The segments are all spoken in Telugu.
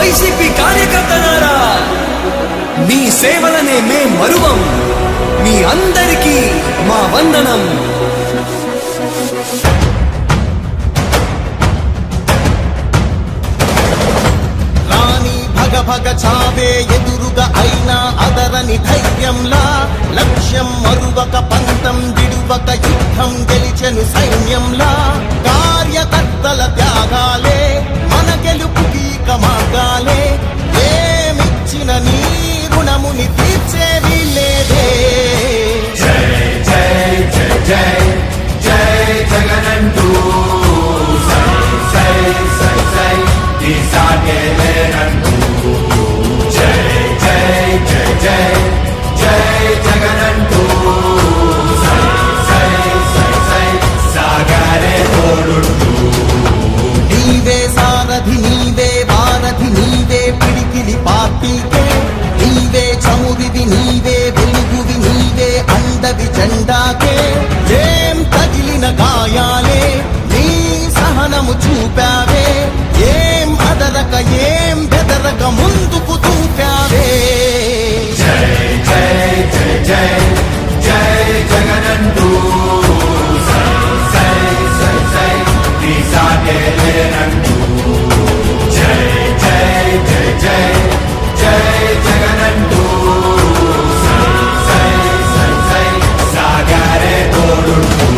వైసీపీ కార్యకర్తలారా, మీ సేవలనే మే మరువం. మీ అందరికీ మా వందనం. భగ చావే ఎదురుగా అయినా అదరని ధైర్యంలా, లక్ష్యం మరువక పంతం విడువక యుద్ధం గెలిచెను సైన్యంలా. కార్యకర్తల త్యాగాలే మన గెలుపుకీక మార్గాలే. ఏమిచ్చిన నీ రుణముని తీర్చేది లేదే. జై జై జై జై జై జగనంటూ సై సై సై సై సాగేలేనంటూ. జై జై జై జై జై జగనంటూ సై సై సై సై సాగరే తోడుంటూ. నీవే సారథి నీవే వారధి నీవే పిడికిలి పార్టీకే. నీవే చమురివి నీవే వెలుగువి నీవే అండవి జెండాకే. ఏం తగిలిన గాయాలే నీ సహనము చూపావే. ఏం అదరక ఏం బెదరక ముందుకు దూపావే. జై జై జై జై జై జగనంటూ సై సై సై సై సాగేలేనంటూ. జై జై జై జై జై జగనంటూ సై సై సై సై సాగరే తోడుంటూ.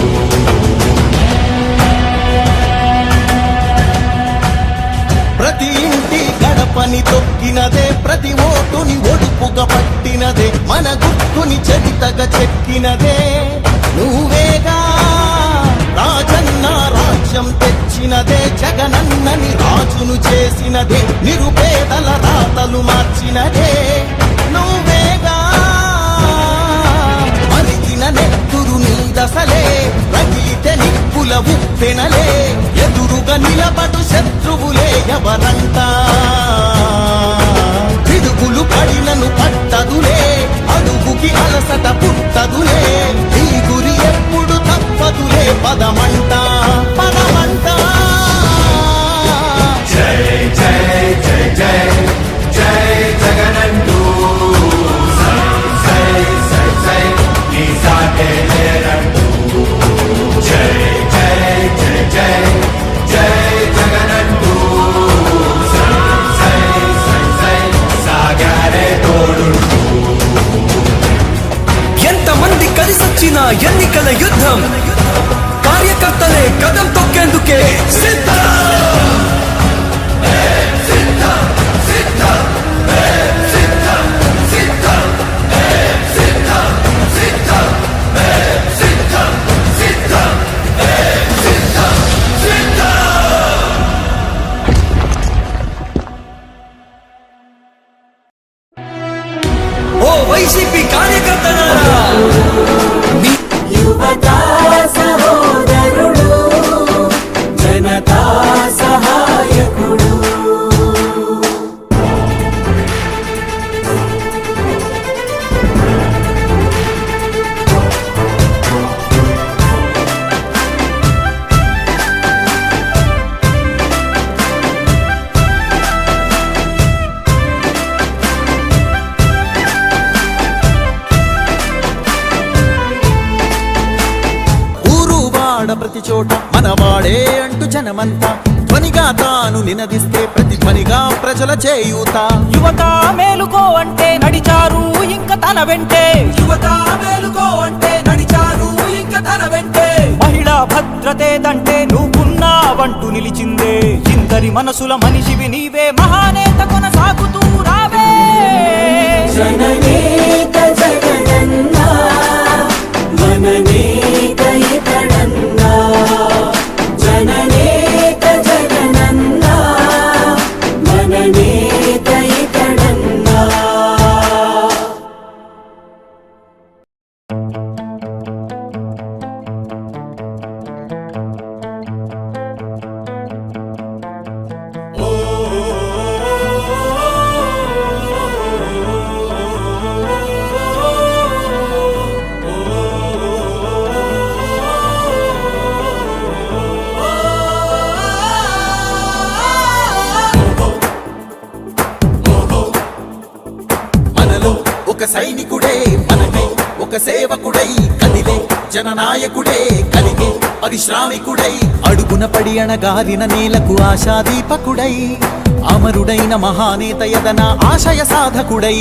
ప్రతి ఇంటి గడపని తొక్కినదే, ప్రతి ఓటుని ఒడుపుగా పట్టినదే, మన గుర్తుని చరితగా చెక్కినదే నువ్వేగా. రాజన్న రాజ్యం తెచ్చినదే, జగనన్నని రాజును చేసినదే, నిరుపేదల రాతలు మార్చినదే నువ్వేగా. మరిగిన నెత్తురు నీ దశలే, రగిలితే నిప్పుల ఉప్పెనలే. ఎదురుగా నిలబడు శత్రువులే ఎవరంట. పిడుగులు పడినను పట్టదులే, అడుగుకి అలసట పుట్టదులే. ఈ గురి ఎప్పుడు తప్పదులే, పదమంట పదమంట. జై జై జై జై జై జగనంటూ సై సై సై సై సాగేలేనంటూ. జై జై జై జై జై జగనంటూ సై సై సై సై సాగరే తోడుంటూ. ఎంతమంది కలిసొచ్చిన ఎన్నికల యుద్ధం, కార్యకర్తలే కదం తొక్కేందుకే సిద్ధం. ఓ వైసీపీ కార్యకర్తలారా, మీ యువతా సహోదరుడు, జనతా సహాయకుడు. ప్రతి చోట మనవాడే అంటూ జనమంతా ధ్వనిగా తాను నినదిస్తే ప్రతి ధ్వనిగా ప్రజల చేయూత. యువత మేలుకో అంటే నడిచారు ఇంక తన వెంటే. యువత మేలుకో అంటే నడిచారు ఇంక తన వెంటే. మహిళా భద్రతేదంటే నువ్వున్నావంటూ నిలిచిందే. ఇందరి మనసుల మనిషివి నీవే, మహానేత కొనసాగుతూ రావే. జననేత జగనన్న, మననేత ఇతడన్న. జననేత జగనన్న, మననేత ఇతడన్న. సైనికుడే మనకై ఒక సేవకుడై కదిలే జననాయకుడే కలిగే పరిశ్రామికుడై అడుగున పడి అణగారిన నేలకు ఆశాదీపకుడై అమరుడైన మహానేత యదన ఆశయ సాధకుడై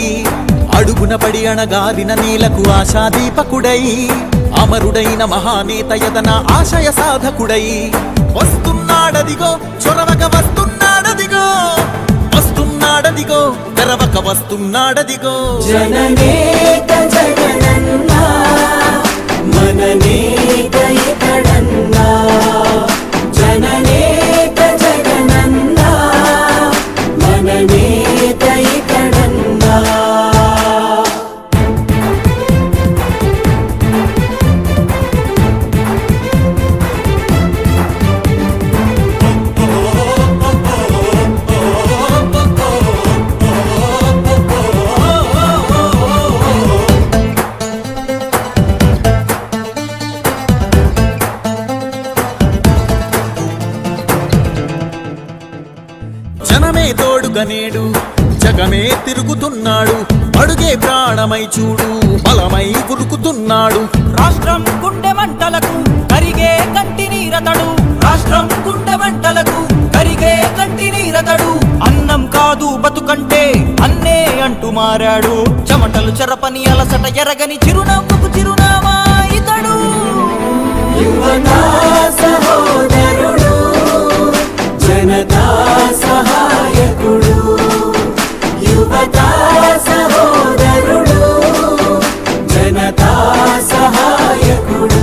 అడుగున పడి అణగారిన నేలకు ఆశాదీపకుడై అమరుడైన మహానేత యదన ఆశయ సాధకుడై వస్తున్నాడదిగో చొరవక వస్తున్నాడదిగో వస్తున్నాడదిగో తెరవక వస్తున్నాడదిగో జననేత జగనన్న మననేత ఇతడన్న జననేత జగనన్న మననేత ఇతడన్న జనమే తోడుగనేడు జగమే తిరుగుతున్నాడు అడుగే ప్రాణమై చూడు బలమై ఉరుకుతున్నాడు రాష్ట్రం గుండె మంటలకు కరిగే కంటి నీరతడు రాష్ట్రం గుండె మంటలకు కరిగే కంటి నీరతడు అన్నం కాదు బతుకంటే అన్నే అంటూ మారాడు చెమటలు చెరపని అలసట ఎరగని చిరునవ్వుకు చిరునామా ఇతడు యువతా సహోదరుడు జనతా సహాయకుడు యువతా సహోదరుడు జనతా సహాయకుడు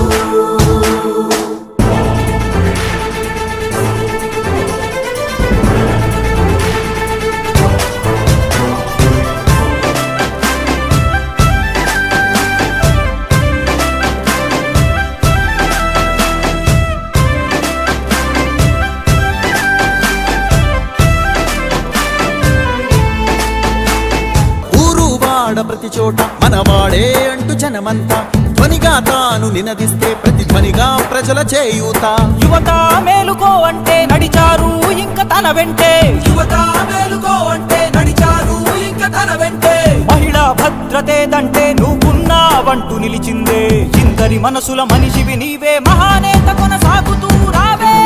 ప్రతి చోట మనవాడే అంటూ జనమంతా ధ్వనిగా తాను నినదిస్తే ప్రతిధ్వనిగా ప్రజల చేయూత యువత మేలుకో అంటే నడిచారు ఇంక తన వెంటే యువత మేలుకో అంటే నడిచారు ఇంక తన వెంటే మహిళా భద్రతేదంటే నువ్వున్నావంటూ నిలిచిందే ఇందరి మనసుల మనిషివి నీవే మహానేత కొనసాగుతూ రావే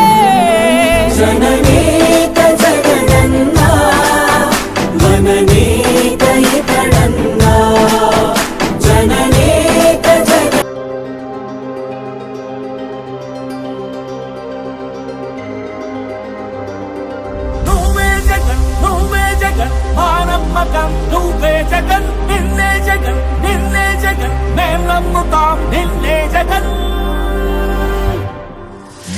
జననేత జగనన్న మననేత ఇతడన్న జననేత జగ నువ్వే జగన్ మా నమ్మకం నువ్వే జగన్ నిన్నే జగన్ మేం నమ్ముతాం నిన్నే జగన్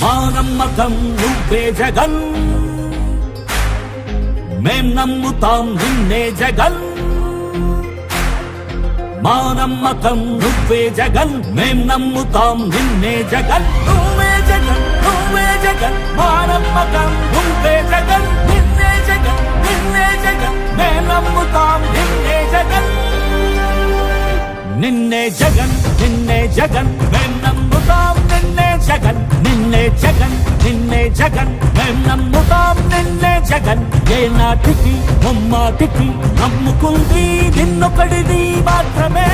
మా నమ్మకం నువ్వే జగన్ మేం నమ్ముతాం నిన్నే జగన్ మా నమ్మకం నువ్వే జగన్ మేం నమ్ముతాం నిన్నే జగన్ నువ్వే జగన్ మా నమ్మకం నువ్వే జగన్ నిన్నే జగన్ మేం నమ్ముతాం నిన్నే జగన్ నిన్నే జగన్ మేం నమ్ముతాం నిన్నే జగన్ మేం నమ్ముతాం నిన్నే జగన్ ఏ నాటికి ముమ్మాటికి నమ్ముకుంది నిన్నొకడిది మాత్రమే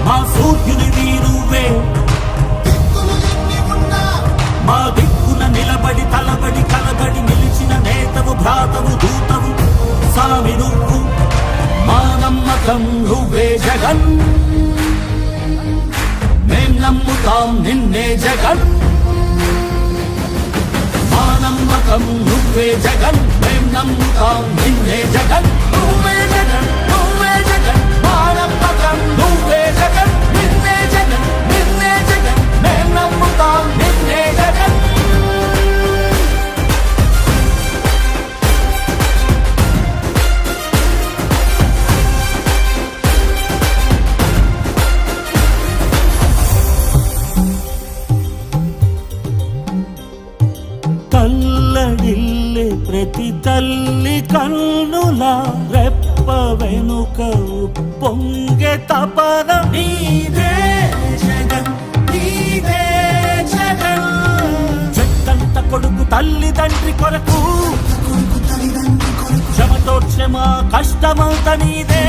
మా సూర్యునిది నువ్వే మా దిక్కున నిలబడి తలబడి కలబడి నిలిచిన నేతవు భ్రాతవు దూతవు సామి నువ్వు మా నమ్మకం నువ్వే జగన్ మేం నమ్ముతాం నిన్నే జగన్ మా నమ్మకం నువ్వే జగన్ మేం నమ్ముతాం నిన్నే జగన్ నువ్వే జగన్ మా నమ్మకం నువ్వే జగన్ నిన్నే జగన్ మేం నమ్ముతాం నిన్నే జగన్ తల్లడిల్లే ప్రతి తల్లి కన్నుల రెప్ప వెనుక పొంగే తపన నీదే జగన్ చెట్టంత కొడుకు తల్లి తండ్రి కొరకు మోక్షమా కష్టమంత నీదే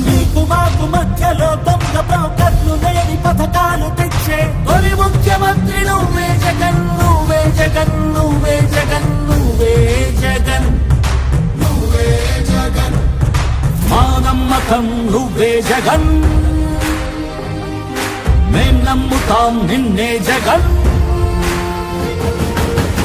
నీకు మాకు మధ్యలో దొంగ బ్రోకర్లు లేని పథకాలు తెచ్చే తొలి ముఖ్యమంత్రి నువ్వే జగన్ నువ్వే జగన్ నువ్వే జగన్ నువ్వే జగన్ నువ్వే జగన్ మా నమ్మకం నువ్వే జగన్ మేం నమ్ముతాం నిన్నే జగన్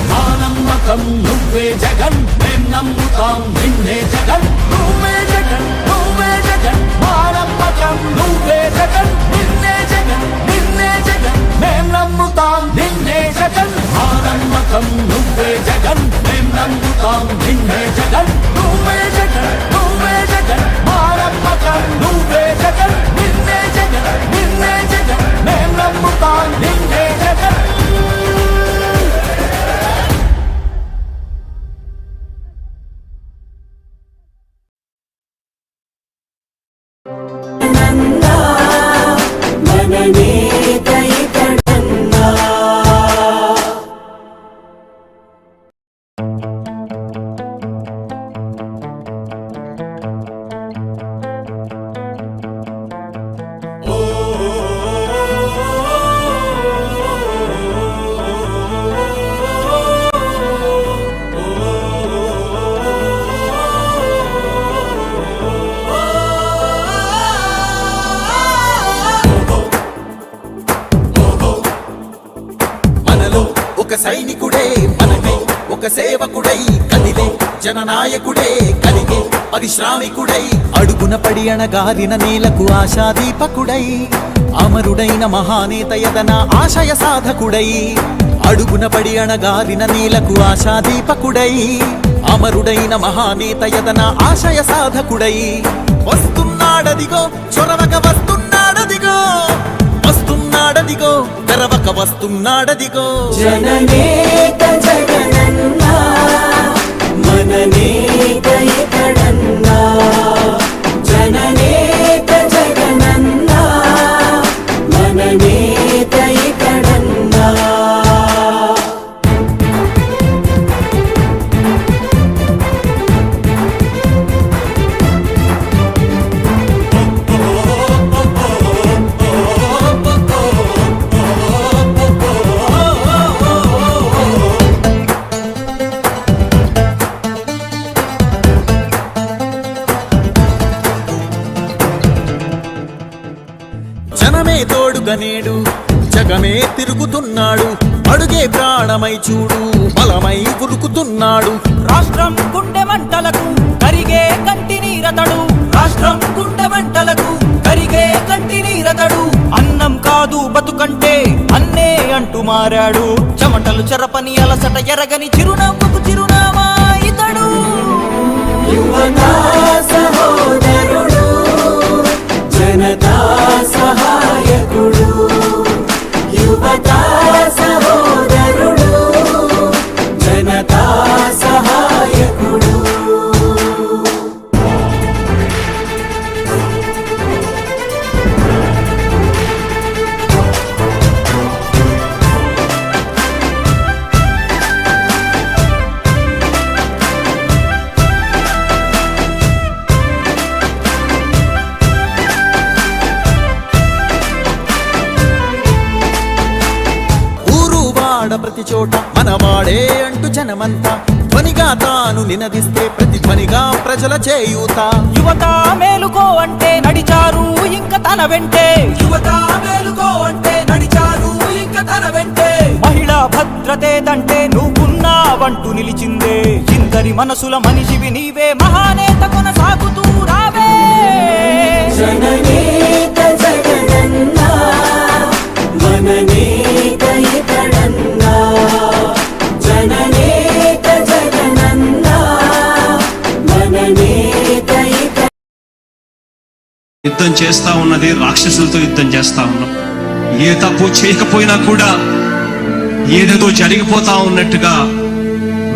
మా నమ్మకం నువ్వే జగన్ మేం నమ్ముతాం నిన్నే జగన్ నువ్వే జగన్ నువ్వే జగన్ మా నమ్మకం నువ్వే జగన్ నిన్నే జగన్ నిన్నే జగన్ మేం నమ్ముతాం నిన్నే జగన్ మా నమ్మకం నువ్వే జగన్ మేం నమ్ముతాం నిన్నే జగన్ నువ్వే జగన్ నువ్వే జగన్ మా నమ్మకం నువ్వే జగన్ నిన్నే జగన్ నిన్నే జగన్ మేం నమ్ముతాం నిన్నే జగన్ నందా మన నేత ఇతడన్నా మనలో ఒక సైనికుడే మనమే ఒక సేవకుడై కదిలే జననాయకుడే కలిగే పరిశ్రామికుడై అడుగున పడి అణగారిన నేలకు ఆశాదీపకుడై అమరుడైన మహానేత యదన ఆశయ సాధకుడై అడుగున పడి అణగారిన నేలకు ఆశాదీపకుడై అమరుడైన మహానేత యదన ఆశయ సాధకుడై వస్తున్నాడదిగో చొరవక వస్తున్నాడదిగో వస్తున్నాడదిగో తెరవక వస్తున్నాడదిగో జననేత జగనన్నా మన నేత ఇతడన్నా జననేత జగనన్నా మన నేత ఇతడన్నా జనమే తోడుగా నేడు జగమే తిరుగుతున్నాడు అడుగే ప్రాణమై చూడు బలమై ఉరుకుతున్నాడు రాష్ట్రం గుండె మంటలకు కరిగే కంటి నీరతడు రాష్ట్రం గుండె మంటలకు కరిగే కంటి నీరతడు అన్నం కాదు బతుకంటే అన్నే అంటూ మారాడు చెమటలు చెరపని అలసట ఎరగని చిరునవ్వుకు చిరునామా ఇతడు యువతా సహోదరుడు జనతా సహాయకుడు యువతా సహోదరుడు జనతా సహాయకుడు ప్రతి చోట మనవాడే అంటూ జనమంతా ధ్వనిగా తాను నినదిస్తే ప్రతి ధ్వనిగా ప్రజల చేయూత యువత మేలుకో అంటే నడిచారు ఇంకా తన వెంటే యువత మేలుకో అంటే నడిచారు ఇంకా తన వెంటే మహిళా భద్రతేదంటే నువ్వున్నావంటూ నిలిచిందే ఇందరి మనసుల మనిషివి నీవే మహానేత కొనసాగుతూ రావే జననేత జగనన్నా మన నేత ఇతడన్నా జననేత జగనన్నా మన నేత ఇతడన్నా యుద్ధం చేస్తా ఉన్నది రాక్షసులతో యుద్ధం చేస్తా ఉన్నాం. ఏ తప్పు చేయకపోయినా కూడా ఏదేదో జరిగిపోతా ఉన్నట్టుగా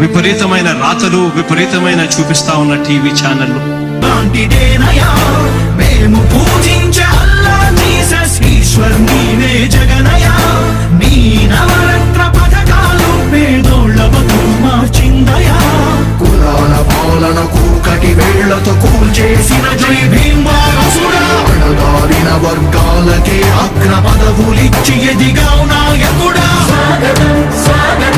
విపరీతమైన రాతలు విపరీతమైన చూపిస్తా ఉన్న టీవీ ఛానళ్ళు. మేము పూజించే అల్లా జీసస్ ఈశ్వర్ నీవే జగనయా నీ నవరత్న పథకాలు పేదోళ్ళ బతుకు మార్చిందయా కులాల పాలన రాళ్లతో కూల్చేసిన జై భీమవారసుడా అణగారిన వర్గాలకే అగ్ర పదవులిచ్చి ఎదిగా నాయకుడా స్వాగతం స్వాగతం